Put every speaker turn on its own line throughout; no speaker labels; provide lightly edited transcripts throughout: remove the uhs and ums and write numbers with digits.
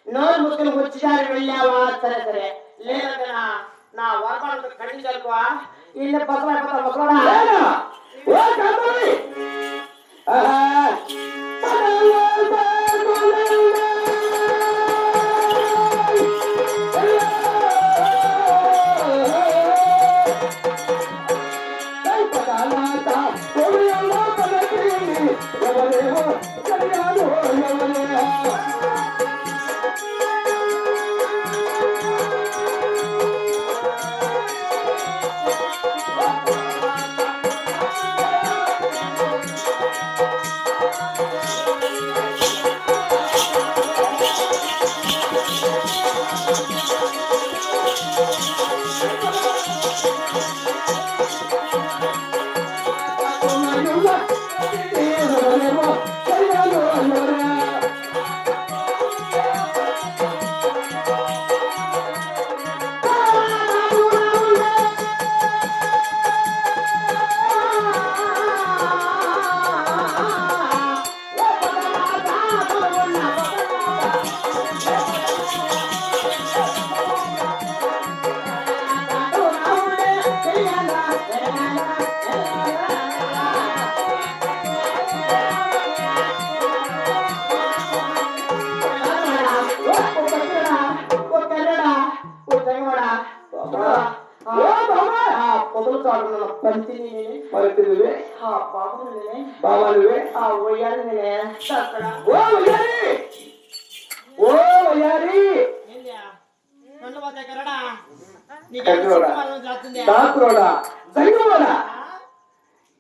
నోరు ముసుకుని ముచ్చిదారి వెళ్ళావా సరే సరే లేదంటే నా వర్గాలతో ఖండించాలకువా ఇల్లు పక్కన ముసలాడా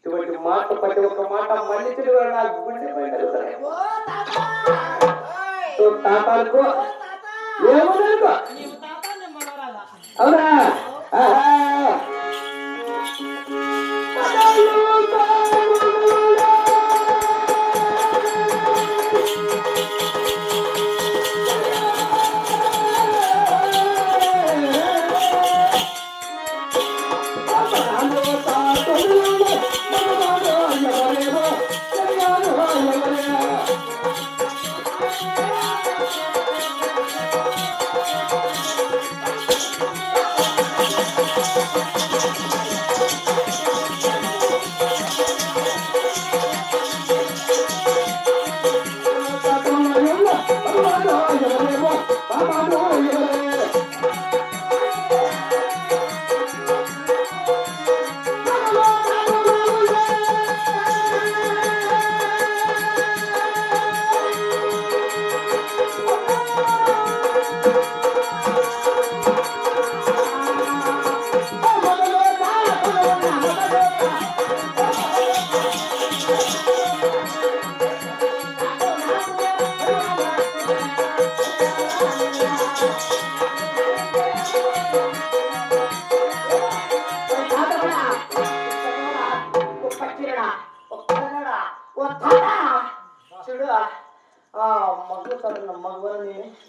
ఇటువంటి మాట ప్రతి ఒక్క మాట మన్నించడం వల్ల గుండె తాతాలకు ఏమనుకో అవునా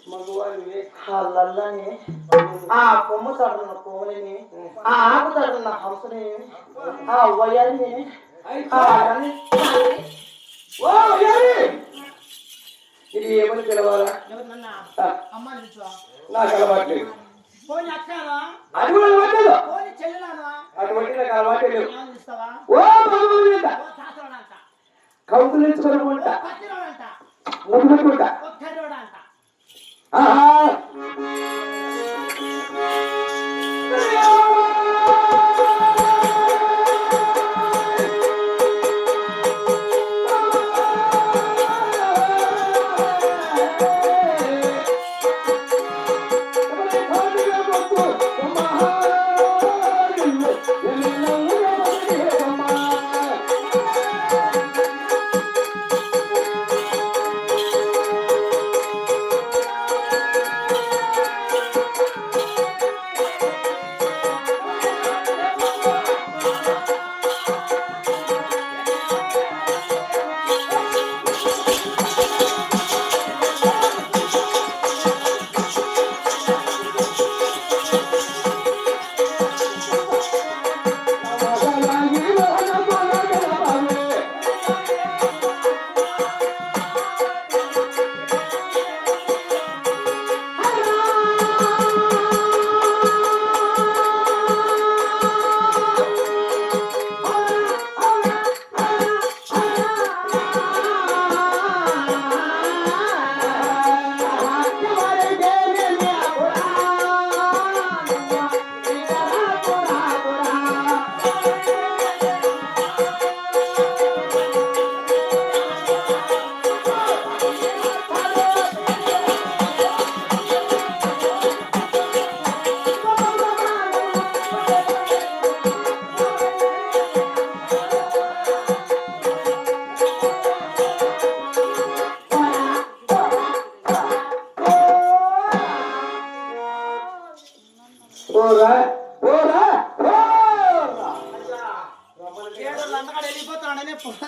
మగవాళ్ళని ఆ లల్లని ఆ కొమ్ము తడున్న కోమలిని ఆ ఆకు తడున్న హంసని ఆ వయాలిని ఇది ఏమని పిలవాలా నాకు అలవాట్లేదు అది కూడా అలవాట్లేదు అటువంటి నాకు అలవాట్లేదు ఓ భగవంతుడా కౌతులించుకోవడం ముగ్గురుకుంటా
Hello.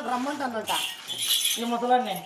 రమ్మంటానంట ఈ ముసలాన్ని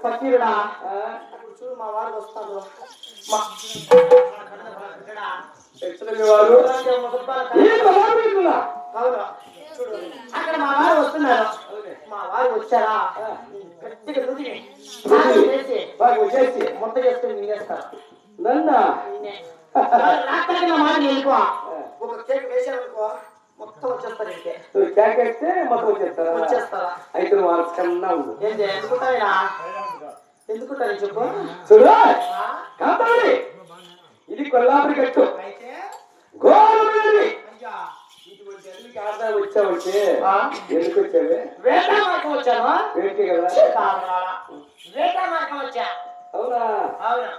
పక్కీరుడా చూడు మా వారు వస్తారు అక్కడ మా వారు వస్తున్నారు మా వారు వచ్చారా గట్టిగా చేసి మొత్తం చేసుకుని మింగేస్తారు మాట వెళ్ళిపో ఒక కేక్ వేసారనుకో మొత్తం వచ్చేస్తారు ఇంకే కేక్ వేస్తే మొత్తం వచ్చేస్తారా అయితే వారు కన్నా ఉంది ఏంటి ఎందుకుంటారా చెప్పు చూడు కాపాడి ఇది కొల్లాపురి కట్టు గోరుడి ఇటువంటి అల్లికి ఆదా వచ్చావంటే ఎందుకు వచ్చావే వేట మార్గం వచ్చావా వేటే కదా వేట మార్గం వచ్చా అవునా అవునా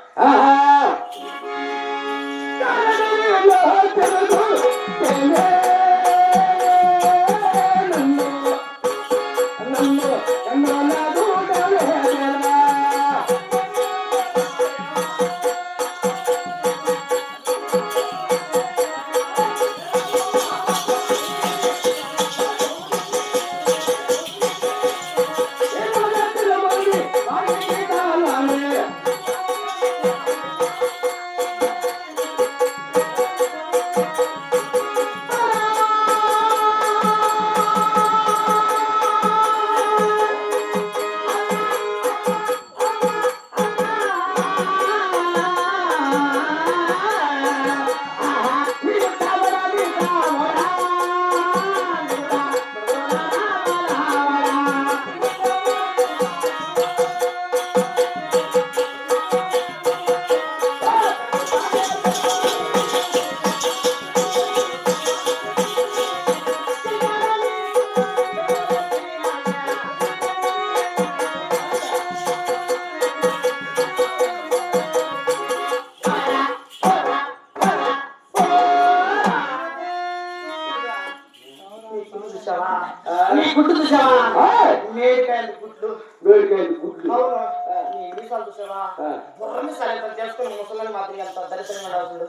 గుడ్డు చూసావా మేడికాయలు గుడ్లు అవును నీ మీసాలు చూసావా బుర్రమిసాలు ఎంత చేసుకుని ముసలని మాత్రం ఎంత దరిద్రంగా రాసుడు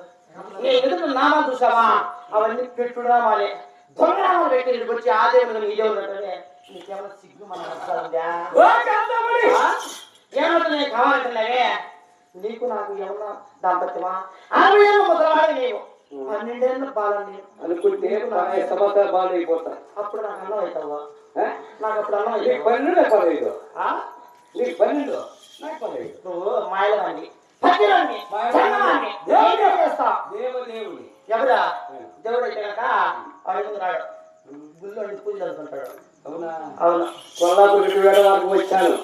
నీ ఎదుటి నామాలు చూసావా అవన్నీ పెట్టుడు నామాలే దొంగ నామాలు పెట్టి ఇక్కడికి వచ్చి ఆ దేవుడు ఈ దేవుడు అంటే నీకేమైనా సిగ్గు మన ఏమవుతుంది నేను కావాలంటున్నావే నీకు నాకు ఏమన్నా దాంపత్యమా 60 ఏళ్ళ ముసలవాడు నీవు 12 ఏళ్ళ బాలని అనుకుంటే బాగా అయిపోతా అప్పుడు నాకు అన్నం అవుతావా నాకు అప్పుడు అన్నం అయితే 12 నీకు 12 నాకు 15 నువ్వు మాయలవాణ్ణి పతిరాన్ని దేవుడి ఎవరా దేవుడు అయితే కనుక అడుగు రాడు గుళ్ళు అడిగి పూజలు చదువుకుంటాడు అవునా అవును కొల్లాపురికి వేడవాకు వచ్చాను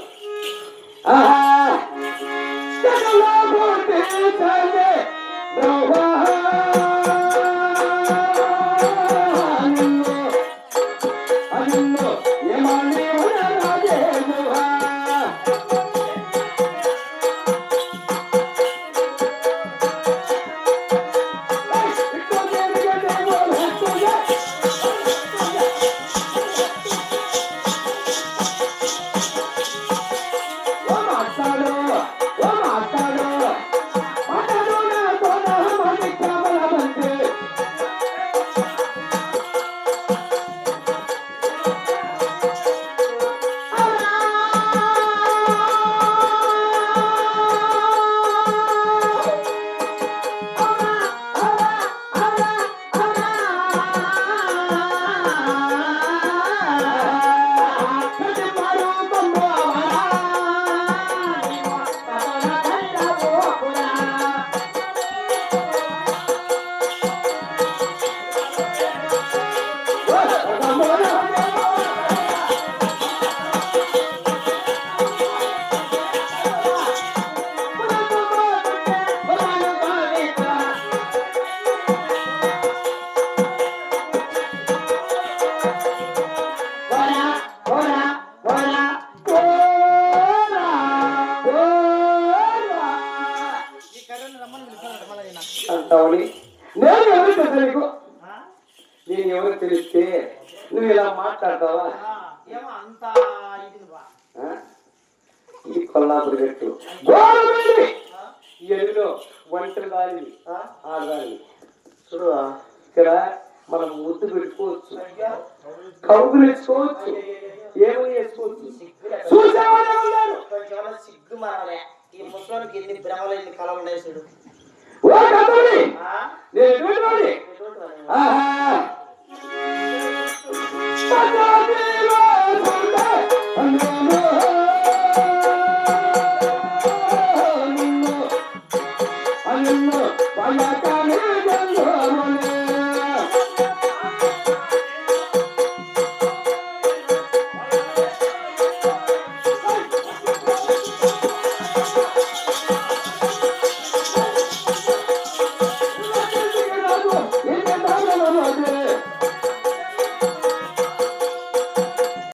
తెలుసా నీకు? నేను ఎవరు తెలిస్తే నువ్వు ఇలా మాట్లాడతావా?
ఏమో అంత ఇది బా.
ఇది కొల్లాపురి గట్టు గోడబెల్లి ఎదులో ఒంటరి దాని ఆడదాని చూడు. ఇక్కడ మనం ముద్దు పెట్టుకోవచ్చు, కౌగులు వేసుకోవచ్చు, ఏమో వేసుకోవచ్చు.
సిగ్గు మారాలి. ఈ ముసలోనికి ఎన్ని భ్రమలు ఎన్ని కళలు ఉన్నాయి చూడు.